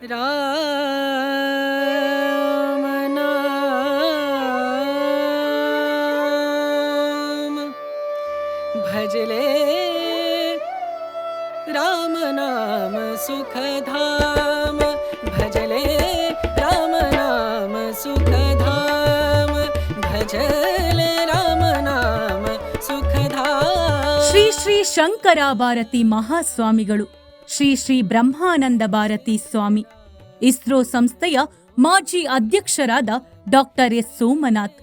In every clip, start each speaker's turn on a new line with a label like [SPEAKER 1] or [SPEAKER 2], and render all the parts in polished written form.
[SPEAKER 1] राम नाम भजले राम नाम सुखधाम भजले राम नाम सुखधाम भजले राम नाम सुखधाम।
[SPEAKER 2] ಶ್ರೀ ಶ್ರೀ ಶಂಕರ ಭಾರತಿ ಮಹಾಸ್ವಾಮಿಗಳು, ಶ್ರೀ ಶ್ರೀ ಬ್ರಹ್ಮಾನಂದ ಭಾರತಿ ಸ್ವಾಮಿ, ಇಸ್ರೋ ಸಂಸ್ಥೆಯ ಮಾಜಿ ಅಧ್ಯಕ್ಷರಾದ ಡಾಕ್ಟರ್ ಎಸ್ ಸೋಮನಾಥ್,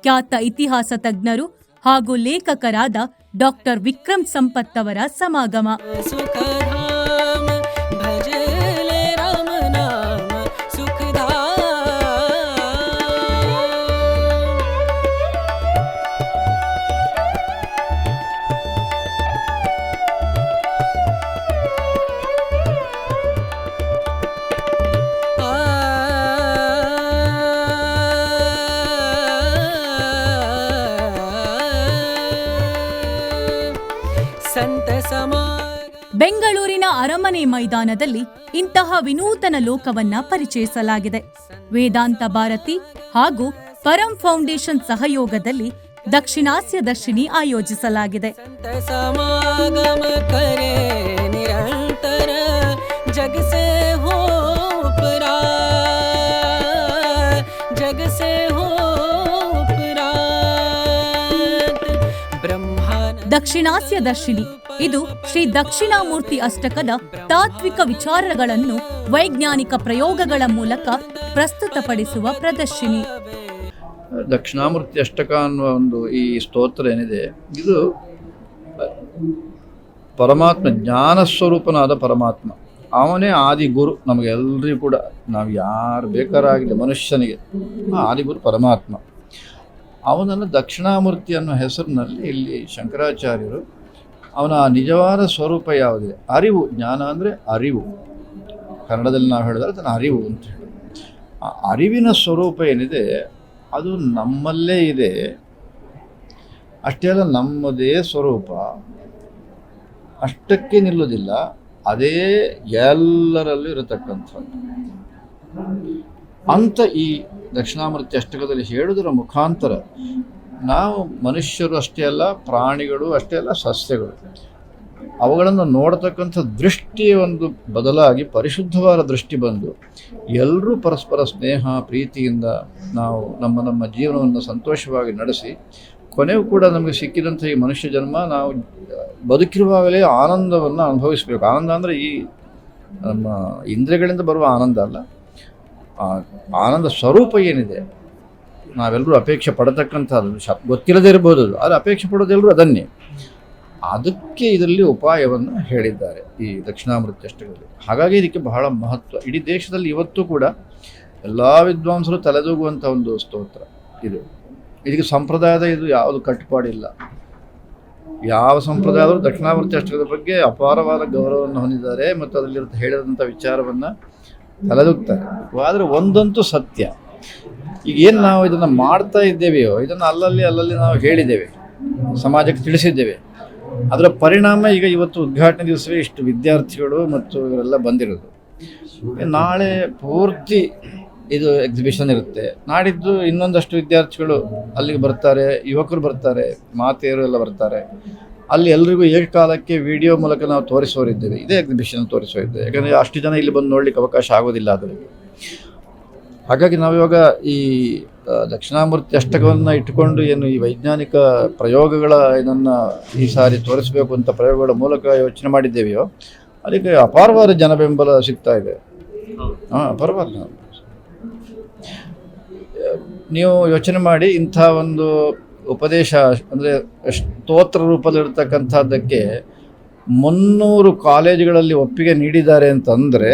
[SPEAKER 2] ಖ್ಯಾತ ಇತಿಹಾಸ ತಜ್ಞರು ಹಾಗೂ ಲೇಖಕರಾದ ಡಾಕ್ಟರ್ ವಿಕ್ರಮ್ ಸಂಪತ್ ಅವರ ಸಮಾಗಮ.
[SPEAKER 1] ಸುಖಧಾಮ ಭಜಲೆ ರಾಮ ನಾಮ ಸುಖಧಾಮ।
[SPEAKER 2] ಬೆಂಗಳೂರಿನ ಅರಮನೆ ಮೈದಾನದಲ್ಲಿ ಇಂತಹ ವಿನೂತನ ಲೋಕವನ್ನ ಪರಿಚಯಿಸಲಾಗಿದೆ. ವೇದಾಂತ ಭಾರತಿ ಹಾಗೂ ಪರಂ ಫೌಂಡೇಶನ್ ಸಹಯೋಗದಲ್ಲಿ ದಕ್ಷಿಣಾಸ್ಯ ದರ್ಶಿನಿ ಆಯೋಜಿಸಲಾಗಿದೆ.
[SPEAKER 1] ಸಮಾಗಮ ಕರೆ ನಿರಂತರ ಜಗ ಸೆ ಹೋ ಉಪರಾ ಜಗ ಸೆ ಹೋ ಉಪರಾ
[SPEAKER 2] ದಕ್ಷಿಣಾಸ್ಯ ದರ್ಶಿನಿ ಇದು ಶ್ರೀ ದಕ್ಷಿಣಾಮೂರ್ತಿ ಅಷ್ಟಕದ ತಾತ್ವಿಕ ವಿಚಾರಗಳನ್ನು ವೈಜ್ಞಾನಿಕ ಪ್ರಯೋಗಗಳ ಮೂಲಕ ಪ್ರಸ್ತುತಪಡಿಸುವ ಪ್ರದರ್ಶಿನಿ.
[SPEAKER 3] ದಕ್ಷಿಣಾಮೂರ್ತಿ ಅಷ್ಟಕ ಅನ್ನುವ ಒಂದು ಈ ಸ್ತೋತ್ರ ಏನಿದೆ, ಇದು ಪರಮಾತ್ಮ, ಜ್ಞಾನ ಸ್ವರೂಪನಾದ ಪರಮಾತ್ಮ, ಅವನೇ ಆದಿಗುರು. ನಮಗೆಲ್ಲರಿಗೂ ಕೂಡ, ನಾವು ಯಾರು ಬೇಕಾರಾಗಲಿ ಮನುಷ್ಯನಿಗೆ ಆದಿಗುರು ಪರಮಾತ್ಮ. ಅವನನ್ನು ದಕ್ಷಿಣಾಮೂರ್ತಿ ಅನ್ನೋ ಹೆಸರಿನಲ್ಲಿ ಇಲ್ಲಿ ಶಂಕರಾಚಾರ್ಯರು ಅವನ ನಿಜವಾದ ಸ್ವರೂಪ ಯಾವುದಿದೆ, ಅರಿವು, ಜ್ಞಾನ ಅಂದರೆ ಅರಿವು, ಕನ್ನಡದಲ್ಲಿ ನಾವು ಹೇಳಿದ್ರೆ ಅದನ್ನು ಅರಿವು ಅಂತ ಹೇಳಿ. ಆ ಅರಿವಿನ ಸ್ವರೂಪ ಏನಿದೆ ಅದು ನಮ್ಮಲ್ಲೇ ಇದೆ. ಅಷ್ಟೇ ಅಲ್ಲ, ನಮ್ಮದೇ ಸ್ವರೂಪ, ಅಷ್ಟಕ್ಕೆ ನಿಲ್ಲೋದಿಲ್ಲ, ಅದೇ ಎಲ್ಲರಲ್ಲೂ ಇರತಕ್ಕಂಥದ್ದು ಅಂತ ಈ ದಕ್ಷಿಣಾಮೂರ್ತಿ ಅಷ್ಟಕದಲ್ಲಿ ಹೇಳುವುದರ ಮುಖಾಂತರ ನಾವು ಮನುಷ್ಯರು ಅಷ್ಟೇ ಅಲ್ಲ, ಪ್ರಾಣಿಗಳು ಅಷ್ಟೇ ಅಲ್ಲ, ಸಸ್ಯಗಳು, ಅವುಗಳನ್ನು ನೋಡತಕ್ಕಂಥ ದೃಷ್ಟಿ ಒಂದು ಬದಲಾಗಿ ಪರಿಶುದ್ಧವಾದ ದೃಷ್ಟಿ ಬಂದು ಎಲ್ಲರೂ ಪರಸ್ಪರ ಸ್ನೇಹ ಪ್ರೀತಿಯಿಂದ ನಾವು ನಮ್ಮ ಜೀವನವನ್ನು ಸಂತೋಷವಾಗಿ ನಡೆಸಿ ಕೊನೆಗೂ ಕೂಡ ನಮಗೆ ಸಿಕ್ಕಿದಂಥ ಈ ಮನುಷ್ಯ ಜನ್ಮ ನಾವು ಬದುಕಿರುವಾಗಲೇ ಆನಂದವನ್ನು ಅನುಭವಿಸಬೇಕು. ಆನಂದ ಅಂದರೆ ಈ ನಮ್ಮ ಇಂದ್ರಿಯಗಳಿಂದ ಬರುವ ಆನಂದ ಅಲ್ಲ, ಆನಂದ ಸ್ವರೂಪ ಏನಿದೆ ನಾವೆಲ್ಲರೂ ಅಪೇಕ್ಷೆ ಪಡತಕ್ಕಂಥದ್ದು, ಗೊತ್ತಿಲ್ಲದೇ ಇರಬಹುದು, ಅದು ಅಪೇಕ್ಷೆ ಪಡೋದೆಲ್ಲರೂ ಅದನ್ನೇ. ಅದಕ್ಕೆ ಇದರಲ್ಲಿ ಉಪಾಯವನ್ನು ಹೇಳಿದ್ದಾರೆ ಈ ದಕ್ಷಿಣಾಮೂರ್ತಿ ಅಷ್ಟಕದಲ್ಲಿ. ಹಾಗಾಗಿ ಇದಕ್ಕೆ ಬಹಳ ಮಹತ್ವ. ಇಡೀ ದೇಶದಲ್ಲಿ ಇವತ್ತು ಕೂಡ ಎಲ್ಲ ವಿದ್ವಾಂಸರು ತಲೆದೂಗುವಂಥ ಒಂದು ಸ್ತೋತ್ರ ಇದು. ಇದಕ್ಕೆ ಸಂಪ್ರದಾಯದ ಇದು ಯಾವುದು ಕಟ್ಟುಪಾಡಿಲ್ಲ. ಯಾವ ಸಂಪ್ರದಾಯದವರು ದಕ್ಷಿಣಾಮೂರ್ತಿ ಅಷ್ಟಕದ ಬಗ್ಗೆ ಅಪಾರವಾದ ಗೌರವವನ್ನು ಹೊಂದಿದ್ದಾರೆ ಮತ್ತು ಅದರಲ್ಲಿ ಹೇಳಿದಂಥ ವಿಚಾರವನ್ನು ತಲೆದೂಗ್ತಾರೆ. ಆದರೆ ಒಂದಂತೂ ಸತ್ಯ, ಈಗ ಏನು ನಾವು ಇದನ್ನು ಮಾಡ್ತಾ ಇದ್ದೇವೆಯೋ ಇದನ್ನು ಅಲ್ಲಲ್ಲಿ ನಾವು ಹೇಳಿದ್ದೇವೆ, ಸಮಾಜಕ್ಕೆ ತಿಳಿಸಿದ್ದೇವೆ. ಅದರ ಪರಿಣಾಮ ಈಗ ಇವತ್ತು ಉದ್ಘಾಟನೆ ದಿವಸವೇ ಇಷ್ಟು ವಿದ್ಯಾರ್ಥಿಗಳು ಮತ್ತು ಇವರೆಲ್ಲ ಬಂದಿರೋದು. ನಾಳೆ ಪೂರ್ತಿ ಇದು ಎಕ್ಸಿಬಿಷನ್ ಇರುತ್ತೆ, ನಾಡಿದ್ದು ಇನ್ನೊಂದಷ್ಟು ವಿದ್ಯಾರ್ಥಿಗಳು ಅಲ್ಲಿಗೆ ಬರ್ತಾರೆ, ಯುವಕರು ಬರ್ತಾರೆ, ಮಾತೆಯರು ಎಲ್ಲ ಬರ್ತಾರೆ. ಅಲ್ಲಿ ಎಲ್ರಿಗೂ ಏಕಕಾಲಕ್ಕೆ ವಿಡಿಯೋ ಮೂಲಕ ನಾವು ತೋರಿಸೋರಿದ್ದೇವೆ, ಇದೇ ಎಕ್ಸಿಬಿಷನ್ ತೋರಿಸೋರಿದ್ದೇವೆ. ಯಾಕಂದರೆ ಅಷ್ಟು ಜನ ಇಲ್ಲಿ ಬಂದು ನೋಡಲಿಕ್ಕೆ ಅವಕಾಶ ಆಗೋದಿಲ್ಲ ಅದರಲ್ಲಿ. ಹಾಗಾಗಿ ನಾವಿವಾಗ ಈ ದಕ್ಷಿಣಾಮೂರ್ತಿ ಅಷ್ಟಕವನ್ನು ಇಟ್ಟುಕೊಂಡು ಏನು ಈ ವೈಜ್ಞಾನಿಕ ಪ್ರಯೋಗಗಳ ಇದನ್ನು ಈ ಸಾರಿ ತೋರಿಸಬೇಕು ಅಂತ ಪ್ರಯೋಗಗಳ ಮೂಲಕ ಯೋಚನೆ ಮಾಡಿದ್ದೇವೆಯೋ ಅದಕ್ಕೆ ಅಪಾರವಾದ ಜನ ಬೆಂಬಲ ಸಿಗ್ತಾ ಇದೆ. ಅಪಾರವಾದ. ನೀವು ಯೋಚನೆ ಮಾಡಿ, ಇಂಥ ಒಂದು ಉಪದೇಶ ಅಂದರೆ ಸ್ತೋತ್ರ ರೂಪದಲ್ಲಿರ್ತಕ್ಕಂಥದ್ದಕ್ಕೆ 300 ಕಾಲೇಜುಗಳಲ್ಲಿ ಒಪ್ಪಿಗೆ ನೀಡಿದ್ದಾರೆ ಅಂತಂದರೆ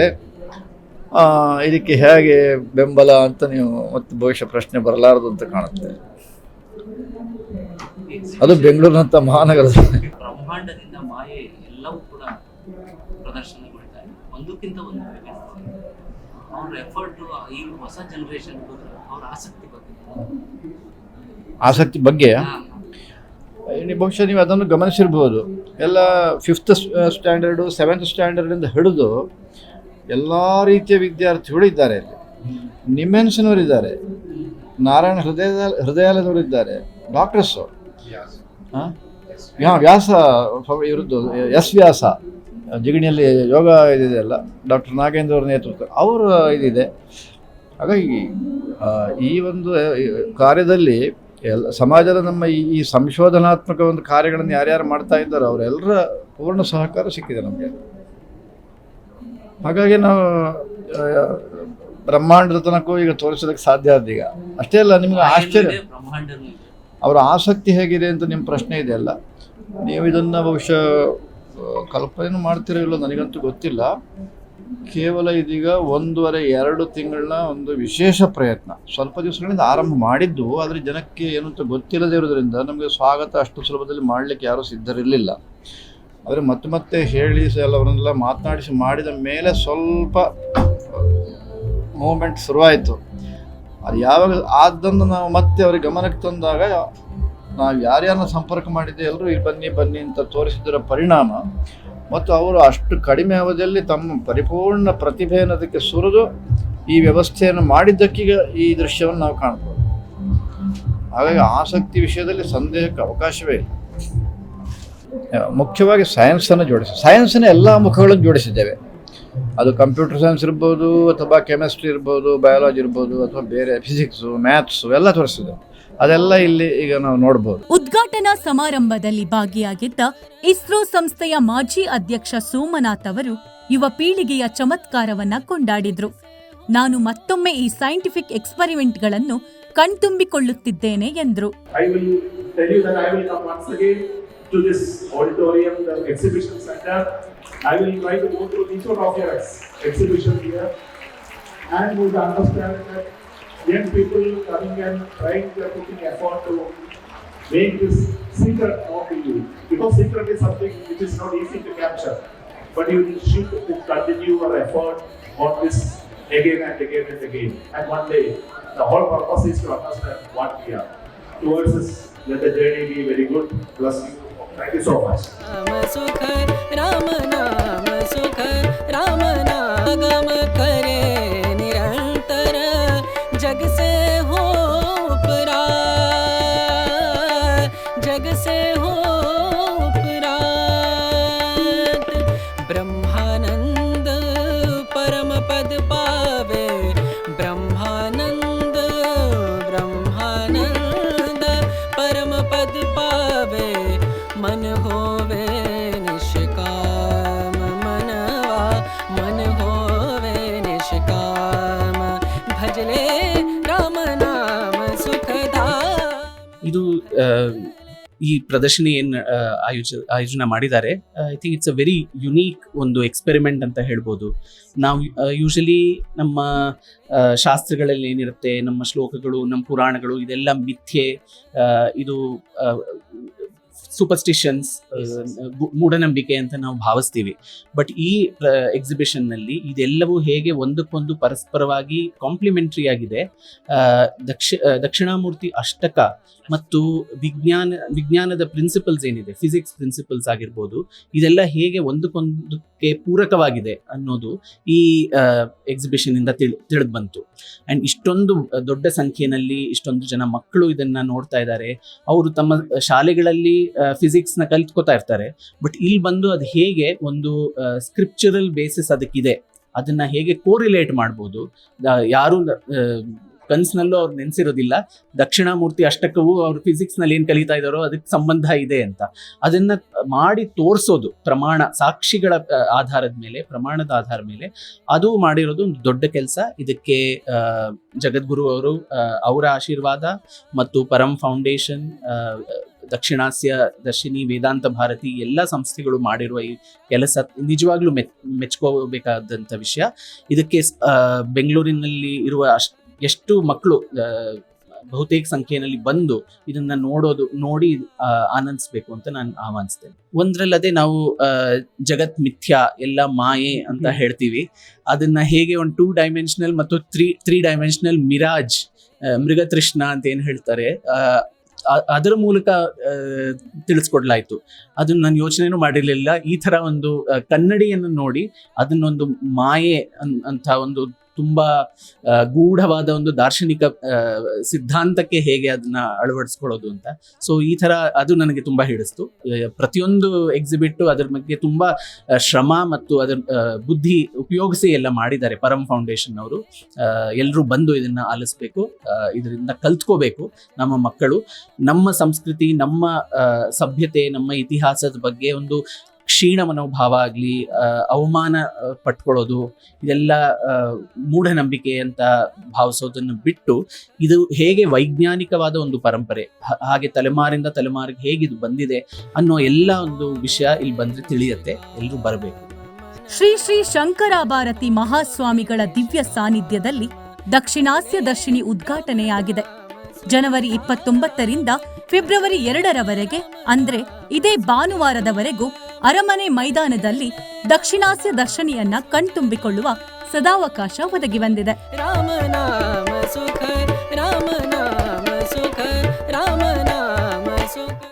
[SPEAKER 3] ಇದಕ್ಕೆ ಹೇಗೆ ಬೆಂಬಲ ಅಂತ ನೀವು ಮತ್ತೆ ಬಹುಶಃ ಪ್ರಶ್ನೆ ಬರಲಾರದು ಅಂತ ಕಾಣುತ್ತೆ. ಅದು ಬೆಂಗಳೂರಿನಂಥ ಮಹಾನಗರದಲ್ಲಿ
[SPEAKER 4] ಬ್ರಹ್ಮಾಂಡದಿಂದ ಮಾಯೆ ಎಲ್ಲವೂ ಕೂಡ ಪ್ರದರ್ಶನಗೊಳ್ತಾ ಇದೆ. ಒಂದಕ್ಕಿಂತ ಒಂದು ಅವ್ರ ಎಫರ್ಟ್, ಈ ಹೊಸ ಜನರೇಷನ್ ಅವ್ರ
[SPEAKER 3] ಆಸಕ್ತಿ ಬಗ್ಗೆ ಬಹುಶಃ ನೀವು ಅದನ್ನು ಗಮನಿಸಿರ್ಬೋದು. ಎಲ್ಲ 5th ಸ್ಟ್ಯಾಂಡರ್ಡು 7th ಸ್ಟ್ಯಾಂಡರ್ಡಿಂದ ಹಿಡಿದು ಎಲ್ಲ ರೀತಿಯ ವಿದ್ಯಾರ್ಥಿಗಳು ಇದ್ದಾರೆ ಇಲ್ಲಿ. ನಿಮೆನ್ಸ್ನವರಿದ್ದಾರೆ, ನಾರಾಯಣ ಹೃದಯಾಲಯದವರಿದ್ದಾರೆ, ಡಾಕ್ಟರ್ಸು, ವ್ಯಾಸ ಇವ್ರದ್ದು ಎಸ್ ವ್ಯಾಸ ಜಿಗಣಿಯಲ್ಲಿ ಯೋಗ ಇದಿದೆಯಲ್ಲ, ಡಾಕ್ಟರ್ ನಾಗೇಂದ್ರ ಅವರ ನೇತೃತ್ವ ಅವರ ಇದಿದೆ. ಹಾಗಾಗಿ ಈ ಒಂದು ಕಾರ್ಯದಲ್ಲಿ ಸಮಾಜದ ನಮ್ಮ ಈ ಸಂಶೋಧನಾತ್ಮಕ ಒಂದು ಕಾರ್ಯಗಳನ್ನು ಯಾರ್ಯಾರು ಮಾಡ್ತಾ ಇದ್ದಾರೋ ಅವರೆಲ್ಲರ ಪೂರ್ಣ ಸಹಕಾರ ಸಿಕ್ಕಿದೆ ನಮಗೆ. ಹಾಗಾಗಿ ನಾವು ಬ್ರಹ್ಮಾಂಡದ ತನಕ ಈಗ ತೋರಿಸೋದಕ್ಕೆ ಸಾಧ್ಯ ಆದ. ಈಗ ಅಷ್ಟೇ ಅಲ್ಲ, ನಿಮ್ಗೆ ಆಶ್ಚರ್ಯ ಅವರ ಆಸಕ್ತಿ ಹೇಗಿದೆ ಅಂತ ನಿಮ್ಮ ಪ್ರಶ್ನೆ ಇದೆಯಲ್ಲ, ನೀವು ಇದನ್ನು ಬಹುಶಃ ಕಲ್ಪನೆ ಮಾಡ್ತಿರೋ ಇಲ್ಲೋ ನನಗಂತೂ ಗೊತ್ತಿಲ್ಲ. ಕೇವಲ ಇದೀಗ 1.5-2 ತಿಂಗಳ ಒಂದು ವಿಶೇಷ ಪ್ರಯತ್ನ, ಸ್ವಲ್ಪ ದಿವಸಗಳಿಂದ ಆರಂಭ ಮಾಡಿದ್ದು, ಆದರೆ ಜನಕ್ಕೆ ಏನಂತ ಗೊತ್ತಿಲ್ಲದೆ ಇರೋದ್ರಿಂದ ನಮಗೆ ಸ್ವಾಗತ ಅಷ್ಟು ಸುಲಭದಲ್ಲಿ ಮಾಡಲಿಕ್ಕೆ ಯಾರೂ ಸಿದ್ಧರಿರಲಿಲ್ಲ. ಆದರೆ ಮತ್ತೆ ಹೇಳಿ ಅವರನ್ನೆಲ್ಲ ಮಾತನಾಡಿಸಿ ಮಾಡಿದ ಮೇಲೆ ಸ್ವಲ್ಪ ಮೂಮೆಂಟ್ ಶುರುವಾಯಿತು. ಅದು ಯಾವಾಗ ಅದನ್ನು ನಾವು ಮತ್ತೆ ಅವ್ರಿಗೆ ಗಮನಕ್ಕೆ ತಂದಾಗ, ನಾವು ಯಾರ್ಯಾರನ್ನ ಸಂಪರ್ಕ ಮಾಡಿದ್ದೆ ಎಲ್ಲರೂ ಇಲ್ಲಿ ಬನ್ನಿ ಅಂತ ತೋರಿಸಿದರ ಪರಿಣಾಮ, ಮತ್ತು ಅವರು ಅಷ್ಟು ಕಡಿಮೆ ಅವಧಿಯಲ್ಲಿ ತಮ್ಮ ಪರಿಪೂರ್ಣ ಪ್ರತಿಭೆಯನ್ನು ಅದಕ್ಕೆ ಸುರಿದು ಈ ವ್ಯವಸ್ಥೆಯನ್ನು ಮಾಡಿದ್ದಕ್ಕೀಗ ಈ ದೃಶ್ಯವನ್ನು ನಾವು ಕಾಣ್ಬೋದು. ಹಾಗಾಗಿ ಆಸಕ್ತಿ ವಿಷಯದಲ್ಲಿ ಸಂದೇಹಕ್ಕೆ ಅವಕಾಶವೇ ಇಲ್ಲ. ಮುಖ್ಯವಾಗಿ ಸೈನ್ಸನ್ನು ಸೈನ್ಸಿನ ಎಲ್ಲ ಮುಖಗಳನ್ನು ಜೋಡಿಸಿದ್ದೇವೆ. ಅದು ಕಂಪ್ಯೂಟರ್ ಸೈನ್ಸ್ ಇರ್ಬೋದು, ಅಥವಾ ಕೆಮಿಸ್ಟ್ರಿ ಇರ್ಬೋದು, ಬಯಾಲಜಿ ಇರ್ಬೋದು, ಅಥವಾ ಬೇರೆ ಫಿಸಿಕ್ಸು, ಮ್ಯಾಥ್ಸು ಎಲ್ಲ ತೋರಿಸಿದೆ. ಅದೆಲ್ಲ ಇಲ್ಲಿ ಈಗ ನಾವು ನೋಡ್ಬೋದು.
[SPEAKER 2] ಉದ್ಘಾಟನಾ ಸಮಾರಂಭದಲ್ಲಿ ಭಾಗಿಯಾಗಿದ್ದ ಇಸ್ರೋ ಸಂಸ್ಥೆಯ ಮಾಜಿ ಅಧ್ಯಕ್ಷ ಸೋಮನಾಥ್ ಅವರು ಯುವ ಪೀಳಿಗೆಯ ಚಮತ್ಕಾರವನ್ನ ಕೊಂಡಾಡಿದ್ರು. ನಾನು ಮತ್ತೊಮ್ಮೆ ಈ ಸೈಂಟಿಫಿಕ್ ಎಕ್ಸ್ಪರಿಮೆಂಟ್ಗಳನ್ನು ಕಣ್ತುಂಬಿಕೊಳ್ಳುತ್ತಿದ್ದೇನೆ ಎಂದ್ರು.
[SPEAKER 5] To this auditorium, the exhibition center. I will try to go through each one of your exhibition here, and would understand that young people coming and trying to putting effort to make this secret known to you, because secret is something which is not easy to capture, but you should continue your effort on this again and again and again, and one day the whole purpose is to understand what we are. Towards this, let the journey be very good. Bless you. Thank you so much.
[SPEAKER 1] Ram सुख राम नाम सुख राम नाम करे निरंतर जग से हो उपरात जग से हो उपरात ब्रह्मानंद परम पद पावे ब्रह्मानंद ब्रह्मानंद परम पद पावे मन होवे निष्काम मनवा मन होवे निष्काम भजले राम नाम सुखधाम.
[SPEAKER 6] ಇದು ಈ ಪ್ರದರ್ಶನಿ ಏನು ಆಯೋಜನೆ ಮಾಡಿದ್ದಾರೆ, I think it's a very unique ಒಂದು ಎಕ್ಸ್ಪೆರಿಮೆಂಟ್ ಅಂತ ಹೇಳ್ಬೋದು. ನಾವು ಯೂಶಲಿ ನಮ್ಮ ಶಾಸ್ತ್ರಗಳಲ್ಲಿ ಏನಿರುತ್ತೆ, ನಮ್ಮ ಶ್ಲೋಕಗಳು, ನಮ್ಮ ಪುರಾಣಗಳು, ಇದೆಲ್ಲ ಮಿಥ್ಯೆ, ಇದು ಸೂಪರ್ಸ್ಟಿಷನ್ಸ್, ಮೂಢನಂಬಿಕೆ ಅಂತ ನಾವು ಭಾವಿಸ್ತೀವಿ. ಬಟ್ ಈ ಎಕ್ಸಿಬಿಷನ್ನಲ್ಲಿ ಇದೆಲ್ಲವೂ ಹೇಗೆ ಒಂದಕ್ಕೊಂದು ಪರಸ್ಪರವಾಗಿ ಕಾಂಪ್ಲಿಮೆಂಟ್ರಿ ಆಗಿದೆ. ದಕ್ಷಿಣಾಮೂರ್ತಿ ಅಷ್ಟಕ ಮತ್ತು ವಿಜ್ಞಾನದ ಪ್ರಿನ್ಸಿಪಲ್ಸ್ ಏನಿದೆ, ಫಿಸಿಕ್ಸ್ ಪ್ರಿನ್ಸಿಪಲ್ಸ್ ಆಗಿರ್ಬೋದು, ಇದೆಲ್ಲ ಹೇಗೆ ಒಂದಕ್ಕೊಂದಕ್ಕೆ ಪೂರಕವಾಗಿದೆ ಅನ್ನೋದು ಈ ಎಕ್ಸಿಬಿಷನ್ ಇಂದ ತಿಳಿದು ಬಂತು. ಅಂಡ್ ಇಷ್ಟೊಂದು ದೊಡ್ಡ ಸಂಖ್ಯೆಯಲ್ಲಿ ಇಷ್ಟೊಂದು ಜನ ಮಕ್ಕಳು ಇದನ್ನ ನೋಡ್ತಾ ಇದ್ದಾರೆ. ಅವರು ತಮ್ಮ ಶಾಲೆಗಳಲ್ಲಿ ಫಿಸಿಕ್ಸ್ ನ ಕಲಿತ್ಕೋತಾ ಇರ್ತಾರೆ, ಬಟ್ ಇಲ್ಲಿ ಬಂದು ಅದು ಹೇಗೆ ಒಂದು ಸ್ಕ್ರಿಪ್ಚರಲ್ ಬೇಸಿಸ್ ಅದಕ್ಕಿದೆ, ಅದನ್ನ ಹೇಗೆ ಕೋರಿಲೇಟ್ ಮಾಡ್ಬೋದು. ಯಾರು ಕನ್ಸ್ನಲ್ಲೂ ಅವ್ರು ನೆನೆಸಿರೋದಿಲ್ಲ ದಕ್ಷಿಣಾಮೂರ್ತಿ ಅಷ್ಟಕವು ಅವ್ರು ಫಿಸಿಕ್ಸ್ ನಲ್ಲಿ ಏನ್ ಕಲಿತಾ ಇದ್ದಾರೋ ಅದಕ್ಕೆ ಸಂಬಂಧ ಇದೆ ಅಂತ. ಅದನ್ನ ಮಾಡಿ ತೋರಿಸೋದು ಪ್ರಮಾಣ, ಸಾಕ್ಷಿಗಳ ಆಧಾರದ ಮೇಲೆ, ಪ್ರಮಾಣದ ಆಧಾರದ ಮೇಲೆ ಅದು ಮಾಡಿರೋದು ಒಂದು ದೊಡ್ಡ ಕೆಲಸ. ಇದಕ್ಕೆ ಜಗದ್ಗುರು ಅವರು, ಅವರ ಆಶೀರ್ವಾದ ಮತ್ತು ಪರಂ ಫೌಂಡೇಶನ್, ದಕ್ಷಿಣಾಸ್ಯ ದರ್ಶಿನಿ, ವೇದಾಂತ ಭಾರತಿ ಎಲ್ಲ ಸಂಸ್ಥೆಗಳು ಮಾಡಿರುವ ಈ ಕೆಲಸ ನಿಜವಾಗ್ಲೂ ಮೆಚ್ಕೋಬೇಕಾದಂಥ ವಿಷಯ. ಇದಕ್ಕೆ ಬೆಂಗಳೂರಿನಲ್ಲಿ ಇರುವ ಎಷ್ಟು ಮಕ್ಕಳು ಬಹುತೇಕ ಸಂಖ್ಯೆಯಲ್ಲಿ ಬಂದು ಇದನ್ನ ನೋಡಿ ಆನಂದಿಸ್ಬೇಕು ಅಂತ ನಾನು ಆಹ್ವಾನಿಸ್ತೇನೆ. ಒಂದ್ರಲ್ಲದೆ ನಾವು ಜಗತ್ ಮಿಥ್ಯಾ, ಎಲ್ಲ ಮಾಯೆ ಅಂತ ಹೇಳ್ತೀವಿ. ಅದನ್ನ ಹೇಗೆ ಒಂದು 2 ಡೈಮೆನ್ಷನಲ್ ಮತ್ತು 3 ಡೈಮೆನ್ಷನಲ್ ಮಿರಾಜ್, ಮೃಗತೃಷ್ಣ ಅಂತ ಏನ್ ಹೇಳ್ತಾರೆ, ಅದರ ಮೂಲಕ ತಿಳಿಸ್ಕೊಡ್ಲಾಯ್ತು. ಅದನ್ನ ನಾನು ಯೋಚನೆನೂ ಮಾಡಿರಲಿಲ್ಲ. ಈ ಥರ ಒಂದು ಕನ್ನಡಿಯನ್ನು ನೋಡಿ ಅದನ್ನೊಂದು ಮಾಯೆ ಅಂತ ಒಂದು ತುಂಬ ಗೂಢವಾದ ಒಂದು ದಾರ್ಶನಿಕ ಸಿದ್ಧಾಂತಕ್ಕೆ ಹೇಗೆ ಅದನ್ನ ಅಳವಡಿಸ್ಕೊಳ್ಳೋದು ಅಂತ. ಸೊ ಈ ಥರ ಅದು ನನಗೆ ತುಂಬ ಹಿಡಿಸ್ತು. ಪ್ರತಿಯೊಂದು ಎಕ್ಸಿಬಿಟ್ ಅದರ ಬಗ್ಗೆ ತುಂಬ ಶ್ರಮ ಮತ್ತು ಅದರ ಬುದ್ಧಿ ಉಪಯೋಗಿಸಿ ಎಲ್ಲ ಮಾಡಿದ್ದಾರೆ. ಪರಂ ಫೌಂಡೇಶನ್ ಅವರು ಎಲ್ಲರೂ ಬಂದು ಇದನ್ನ ಆಲಿಸ್ಬೇಕು, ಇದರಿಂದ ಕಲ್ತ್ಕೋಬೇಕು. ನಮ್ಮ ಮಕ್ಕಳು ನಮ್ಮ ಸಂಸ್ಕೃತಿ, ನಮ್ಮ ಸಭ್ಯತೆ, ನಮ್ಮ ಇತಿಹಾಸದ ಬಗ್ಗೆ ಒಂದು ಕ್ಷೀಣ ಮನೋಭಾವ ಆಗಲಿ, ಅವಮಾನ ಪಟ್ಕೊಳ್ಳೋದು, ಇದೆಲ್ಲ ಮೂಢನಂಬಿಕೆ ಅಂತ ಭಾವಿಸೋದನ್ನು ಬಿಟ್ಟು ಇದು ಹೇಗೆ ವೈಜ್ಞಾನಿಕವಾದ ಒಂದು ಪರಂಪರೆ, ಹಾಗೆ ತಲೆಮಾರಿಂದ ತಲೆಮಾರಿಗೆ ಹೇಗಿದು ಬಂದಿದೆ ಅನ್ನೋ ಎಲ್ಲ ಒಂದು ವಿಷಯ ಇಲ್ಲಿ ಬಂದ್ರೆ ತಿಳಿಯುತ್ತೆ. ಎಲ್ಲರೂ ಬರಬೇಕು.
[SPEAKER 2] ಶ್ರೀ ಶ್ರೀ ಶಂಕರಾಭಾರತಿ ಮಹಾಸ್ವಾಮಿಗಳ ದಿವ್ಯ ಸಾನ್ನಿಧ್ಯದಲ್ಲಿ ದಕ್ಷಿಣಾಸ್ಯ ದರ್ಶಿನಿ ಉದ್ಘಾಟನೆಯಾಗಿದೆ. ಜನವರಿ 29ರಿಂದ ಫೆಬ್ರವರಿ 2ರವರೆಗೆ ಅಂದ್ರೆ ಇದೇ ಭಾನುವಾರದವರೆಗೂ ಅರಮನೆ ಮೈದಾನದಲ್ಲಿ ದಕ್ಷಿಣಾಸ್ಯ ದರ್ಶನಿಯನ್ನ ಕಣ್ತುಂಬಿಕೊಳ್ಳುವ ಸದಾವಕಾಶ ಒದಗಿ ಬಂದಿದೆ.
[SPEAKER 1] ರಾಮ ನಾಮ ಸುಖ